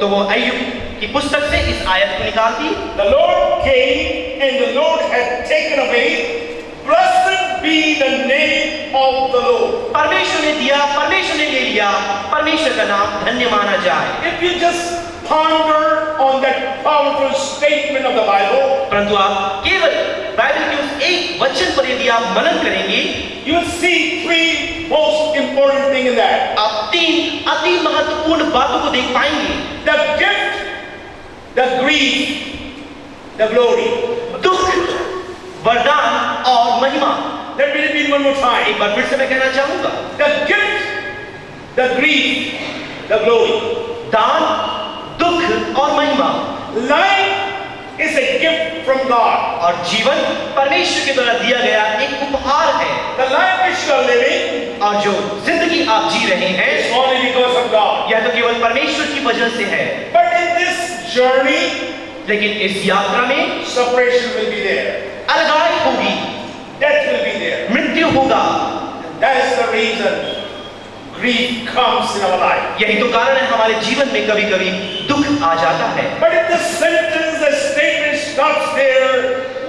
तो वो अय्यूब की पुस्तक से इस आयत को निकाल दी। The Lord gave and the Lord had taken away. Blessed be the name of the Lord. परमेश्वर ने दिया, परमेश्वर ने ले लिया, परमेश्वर का नाम धन्य माना जाए। If you just ponder on that powerful statement of the Bible, परंतु आप केवल बाइबल के उस एक वचन पर यदि आप मनन करेंगे, you will see three most important things in that. आप तीन अति महत्वपूर्ण बातों को देख पाएंगे। The gift, the grief, the glory. दुख, वरदान और महिमा। Let me repeat one more time. एक बार फिर से मैं कहना चाहूंगा, The gift, the grief, the glory. दान, दुख और महिमा। Life is a gift from God. और जीवन परमेश्वर के द्वारा दिया गया एक उपहार है। The life which you are living और जो जिंदगी आप जी रहे हैं, is only because of God. यह तो केवल परमेश्वर की वजह से है। But in this journey, लेकिन इस यात्रा में separation will be there. अलगाई होगी, Death will be there. मृत्यु होगा। That is the reason grief comes in our life. यही तो कारण है हमारे जीवन में कभी-कभी दुख आ जाता है। But if the sentence, the statement stops there,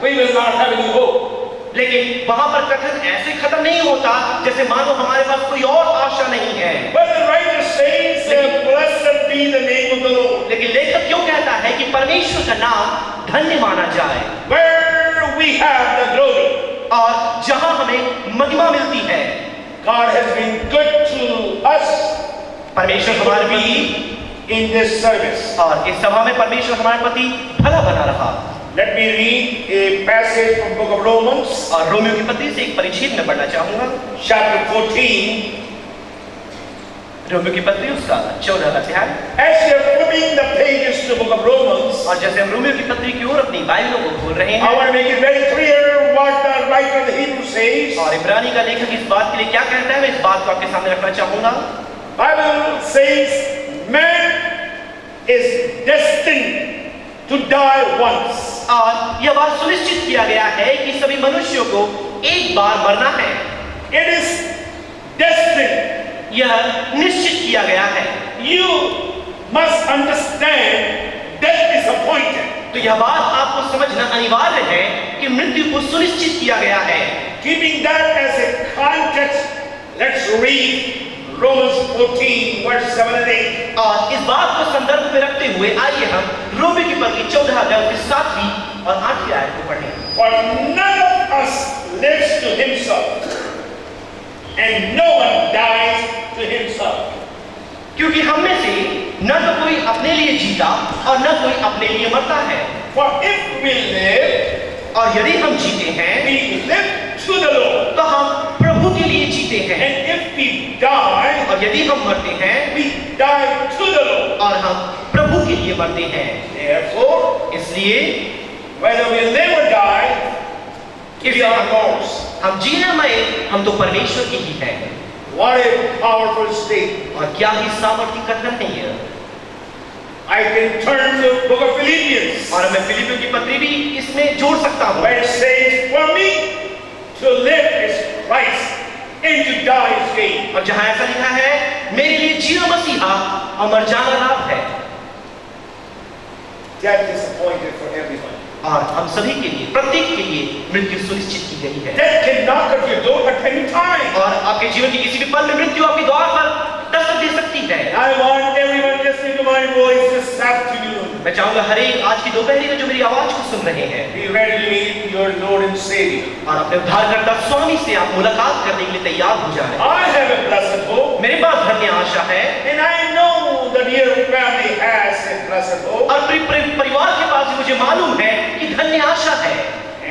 we will not have any hope. लेकिन वहां पर कथन ऐसे खत्म नहीं होता जैसे मानो हमारे पास कोई और आशा नहीं है। But the writer says, blessed be the name of the Lord. लेकिन लेखक क्यों कहता है कि परमेश्वर का नाम धन्य माना जाए, Where we have the glory. और जहां हमें महिमा मिलती है। God has been good to us. परमेश्वर हमारे प्रति In this service. और इस सभा में परमेश्वर हमारे प्रति भला बना रहा। Let me read a passage from book of Romans, और रोमियो की पत्री से एक परिच्छेद में पढ़ना चाहूंगा। chapter 14. रोमियो की पत्री उसका 14 अध्याय। As we are flipping the pages to the book of Romans, और जैसे हम रोमियो की पत्री की ओर अपनी बाइबलों को खोल रहे I हैं, want to make it very clear what the writer of the Hebrew says. और इब्रानी का लेखक इस बात के लिए क्या कहता है, मैं इस बात को आपके सामने रखना चाहूंगा। Bible says man is destined to die once. और यह बात सुनिश्चित किया गया है कि सभी मनुष्यों को एक बार मरना है। It is destined. यह निश्चित किया गया है। You must understand death is appointed. तो यह बात आपको समझना अनिवार्य है कि मृत्यु को सुनिश्चित किया गया है। Keeping that as a context, let's read Romans 14 verse 7 and 8. और इस बात को संदर्भ में रखते हुए आइए हम रोमियो की पत्री 14 अध्याय की 7वीं और 8वीं आयत को पढ़ें। For none of us lives to himself, and no one dies to himself. क्योंकि हम में से न तो कोई अपने लिए जीता और न कोई अपने लिए मरता है। For if we live, और यदि हम जीते हैं we live to the Lord. तो हम प्रभु के लिए जीते हैं, And if we die, और यदि हम मरते हैं we die to the Lord. और हम प्रभु के लिए मरते हैं। Therefore, इसलिए whether we live or die, we are Lord's. हम जीना मरे, हम तो परमेश्वर की ही है। What a powerful statement. और क्या ही सामर्थ्य कथन है यह। I can turn to the book of Philippians, और मैं फिलिपियों की पत्री भी इसमें जोड़ सकता हूँ, where it says, for me to live is Christ and to die is gain. और जहाँ ऐसा लिखा है, मेरे लिए जीना मसीहा और मर जाना लाभ है। Death is appointed for everyone. और हम सभी के लिए, प्रत्येक के लिए मृत्यु सुनिश्चित की गई है। Death can knock at your door at any time. और आपके जीवन की किसी भी पल में मृत्यु आपके द्वार पर दस्तक दे सकती है। I want everyone listening to my voice this afternoon. मैं चाहूंगा हर एक आज की दोपहरी में जो मेरी आवाज को सुन रहे हैं, Be ready to meet your Lord and Savior. और अपने उद्धारकर्ता स्वामी से आप मुलाकात करने के लिए तैयार हो जाएं। I have a blessed hope, मेरे पास धन्य आशा है, and I know that your family has a blessed hope. और परिवार के पास भी मुझे मालूम है कि धन्य आशा है।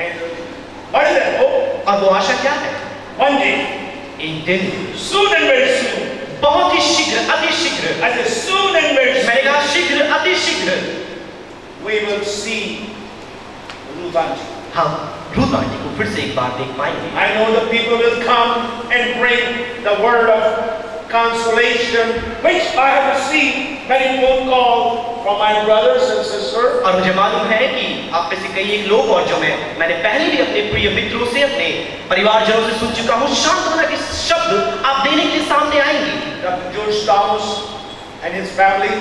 And what is that hope? और वो आशा क्या है? One day, एक दिन, soon and very soon, बहुत ही शीघ्र, अति शीघ्र, I say soon and very मैंने soon, कहा शीघ्र, अति शीघ्र, we will see Ruth Anji. हम रूथ आंटी को फिर से एक बार देख पाएंगे। I know the people will come and bring the word of consolation, which I have received many phone calls from my brothers and sisters. और मुझे मालूम है कि आप में से कई एक लोग, और जो मैंने पहले भी अपने प्रिय मित्रों से, अपने परिवारजनों से सुन चुका हूँ, सांत्वना के शब्द आप देने के लिए सामने आएंगे। Dr. George Thomas and his family,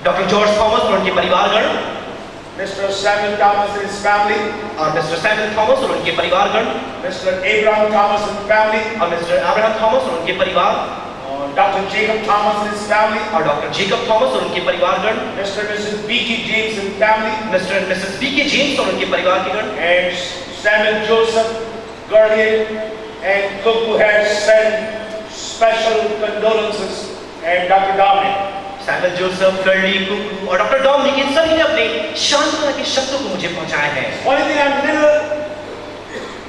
doctor George Thomas और उनके परिवारगण, Mr. Samuel Thomas and his family, और मिस्टर सैमुअल थॉमस और उनके परिवारगण, Mr. Abraham Thomas and family, और मिस्टर अब्राहम थॉमस और उनके परिवार, Dr. Jacob Thomas and his family, और डॉक्टर जेकब थॉमस और उनके परिवारगण, Mr. and Mrs. B.K. James and family, mister and Mrs B.K. James और उनके परिवार के गण, and Samuel Joseph Guardian and Cook, who has sent special condolences, and Dr. Dominic. Samuel Joseph, Curly, कुकू और doctor Dominic, इन सभी ने अपने सांत्वना के शब्दों को मुझे पहुंचाए हैं। Only thing I'm little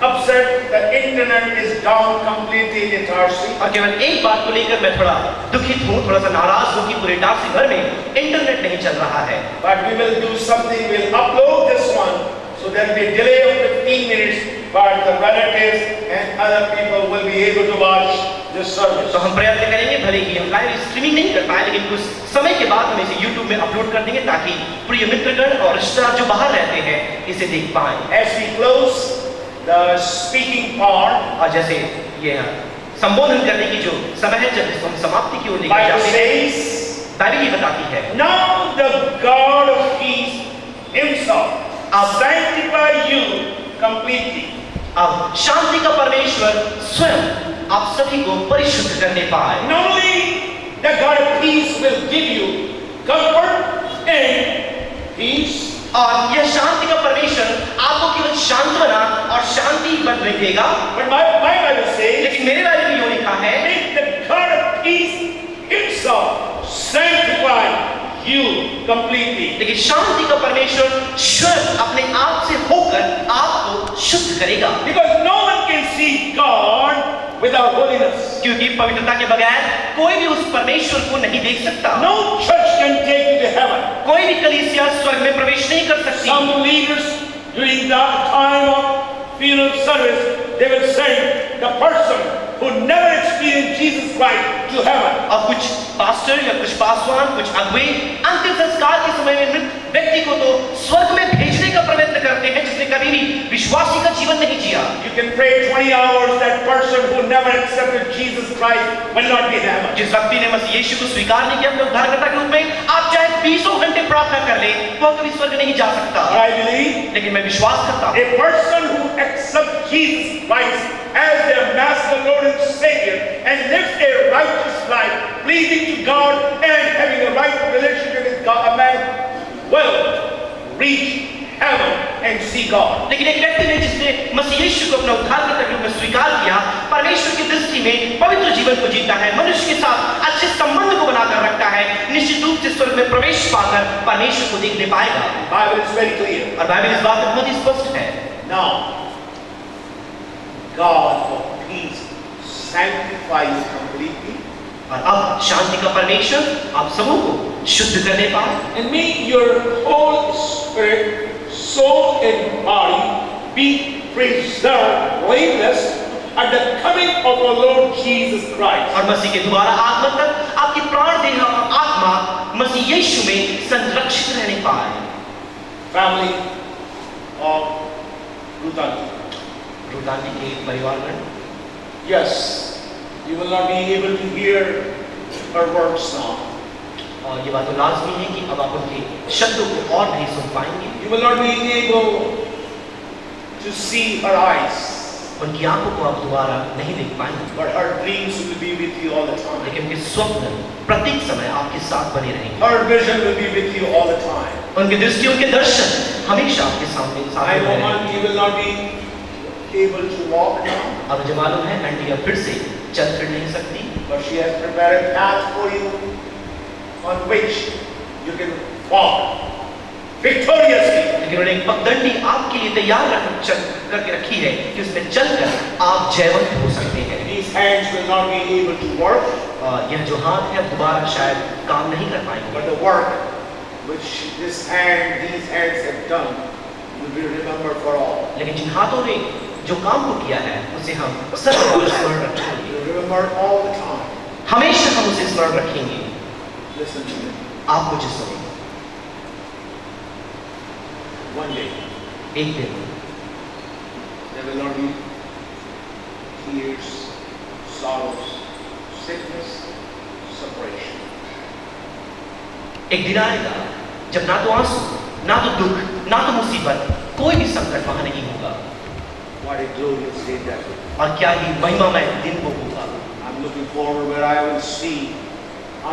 upset, the internet is down completely in Tarsi. और केवल एक बात को लेकर मैं थोड़ा दुखित हूँ, थोड़ा सा नाराज हूँ कि पूरे टारसी भर में इंटरनेट नहीं चल रहा है। But we will do something, we'll upload this one, so there will be a delay of 15 minutes, but the relatives and other people will be able to watch this service. तो हम प्रयत्न करेंगे, भले ही हम लाइव स्ट्रीमिंग नहीं कर पाए, लेकिन कुछ समय के बाद हम इसे YouTube में अपलोड कर देंगे ताकि प्रिय मित्रगण और रिश्तेदार जो बाहर रहते हैं इसे देख पाएं। As we close the speaking part, और जैसे ये संबोधन करने की जो समय है, जब इसको हम समाप्ति की ओर लेकर Bible जाते हैं, says, बाइबल ये बताती है, now the God of peace himself sanctify you completely. अब शांति का परमेश्वर स्वयं आप सभी को परिशुद्ध करने पाए। Not only the God of peace will give you comfort and peace, और यह शांति का परमेश्वर आपको केवल सांत्वना और शांति बद में देगा, but my Bible says, लेकिन मेरे बारे में यूं लिखा है, make the God of peace himself sanctify you completely. लेकिन शांति का परमेश्वर स्वयं अपने आप से होकर आपको शुद्ध करेगा, Because no one can see God without holiness. क्योंकि पवित्रता के बगैर कोई भी उस परमेश्वर को नहीं देख सकता। No church can take you to heaven. कोई भी कलीसिया स्वर्ग में प्रवेश नहीं कर सकती। Some leaders during the time of funeral service, they will send the person who never experienced Jesus Christ to heaven. और कुछ पास्टर या कुछ पासवान, कुछ अगुवे अंतिम संस्कार के समय में मृत व्यक्ति को तो स्वर्ग में भेजने का प्रयत्न करते हैं जिसने कभी भी विश्वासी का जीवन नहीं जिया। You can pray 20 hours, that person who never accepted Jesus Christ will not be in heaven. जिस व्यक्ति ने मसीह यीशु को स्वीकार नहीं किया अपने उद्धारकर्ता के रूप में, आप चाहे 20 घंटे प्रार्थना कर ले, वह कभी स्वर्ग नहीं जा सकता। I believe लेकिन मैं विश्वास करता हूँ, a person who accepts Jesus Christ as their master, Lord and Savior, and lives a righteous life, pleasing to God and having a right relationship with God, a man will reach heaven and see God. लेकिन एक व्यक्ति ने जिसने मसीह यीशु को अपना उद्धारकर्ता के रूप में स्वीकार किया, परमेश्वर की दृष्टि में पवित्र जीवन को जीता है, मनुष्य के साथ अच्छे संबंध को बनाकर रखता है, निश्चित रूप से स्वर्ग में प्रवेश पाकर परमेश्वर को देखने पाएगा। Bible is very clear. और बाइबल इस बात में बहुत ही स्पष्ट है। Now, God of peace sanctifies completely, और अब शांति का परमेश्वर आप सबों को शुद्ध करने पाए, and make your whole spirit, soul and body be preserved blameless at the coming of our Lord Jesus Christ. और मसीह के दोबारा आगमन तक आपकी प्राण, देह और आत्मा मसीह यीशु में संरक्षित रहने पाए। Family of Rutani. रुदानी के परिवारगण, Yes, you will not be able to hear her words now. और ये बात तो लाजमी है कि अब आप उनके शब्दों को और नहीं सुन पाएंगे, You will not be able to see her eyes, उनकी आंखों को आप दोबारा नहीं देख पाएंगे, but her dreams will be with you all the time. लेकिन उनके स्वप्न प्रत्येक समय आपके साथ बने रहेंगे, Her vision will be with you all the time. उनकी दृष्टि, उनके दर्शन हमेशा आपके सामने साथ I बने know रहेंगे। you will not be able to walk now, अब मुझे मालूम है आंटी अब फिर से चल फिर नहीं सकती, but she has prepared a path for you on which you can walk victoriously. लेकिन उन्होंने एक पगडंडी आपके लिए तैयार करके रखी है कि उसमें चलकर आप जयवंत हो सकते हैं। These hands will not be able to work, यह जो हाथ है अब दोबारा शायद काम नहीं कर पाएंगे, but the work which these hands have done will be remembered for all. लेकिन जिन हाथों ने जो काम को किया है उसे हम सदैव स्मरण रखेंगे, You will remember all the time. हमेशा हम उसे स्मरण रखेंगे। Listen to me. आप मुझे सुनिए, One day एक दिन there will not be tears, sorrows, sickness, separation. एक दिन आएगा जब ना तो आंसू, ना तो दुख, ना तो मुसीबत, कोई भी संकट वहां नहीं होगा। What a glorious day that will be. और क्या ही महिमामय दिन वो होगा। I'm looking forward where I will see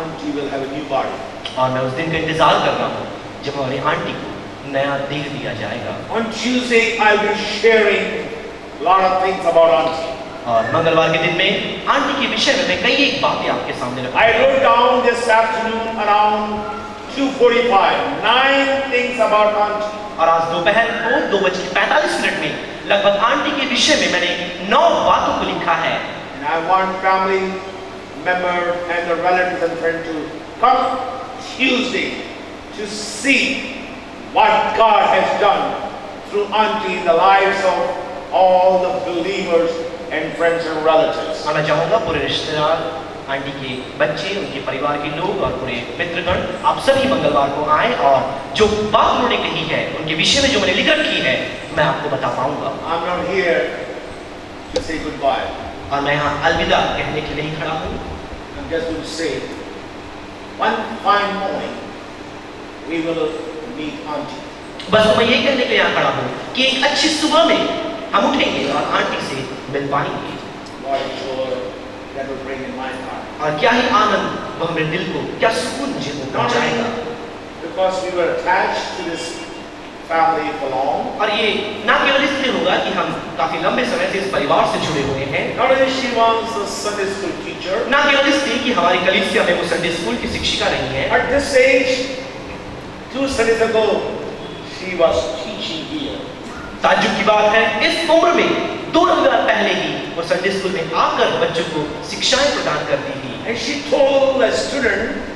Auntie will have a new body. और मैं उस दिन का इंतजार कर रहा हूँ जब हमारी आंटी को नया देह दिया जाएगा। On Tuesday, I'll be sharing a lot of things about Auntie. और मंगलवार के दिन में आंटी के विषय में मैं कई एक बातें आपके सामने I रखूंगा। wrote down this afternoon around 2:45, 9 things about Auntie. और आज दोपहर को 2:45 में लगभग आंटी के विषय में मैंने 9 बातों को लिखा है। And I want family members and the relatives and friends to come Tuesday to see what God has done through Auntie in the lives of all the believers and friends and relatives. और मैं चाहूंगा पूरे रिश्तेदार, aunty के बच्चे, उनके परिवार के लोग और पूरे मित्रगण आप सभी मंगलवार को आए और जो बात उन्होंने कही है उनके विषय में जो मैंने लिख रखी है मैं आपको बता पाऊंगा। I'm not here to say goodbye. और मैं यहाँ अलविदा कहने के लिए नहीं खड़ा हूँ। I'm just going to say, one fine morning, we will meet Auntie. बस मैं ये कहने के लिए यहाँ खड़ा हूँ कि एक अच्छी सुबह में हम उठेंगे और आंटी से मिल पाएंगे। What a joy that will bring in my heart. और क्या ही आनंद वो मेरे दिल को, क्या सुकून मुझे वो Not पहुंचाएगा। only because we were attached to this family for long, और ये ना केवल इसलिए होगा कि हम काफी लंबे समय से इस परिवार से जुड़े हुए हैं, not only she was the Sunday school teacher, ना केवल इसलिए कि हमारी कलीसिया में वो संडे स्कूल की शिक्षिका रही है। at this age, 2 Sundays ago, she was teaching here. ताज्जुब की बात है इस उम्र में 2 रविवार पहले ही वो संडे स्कूल में आकर बच्चों को शिक्षाएं प्रदान करती थी। And she told a student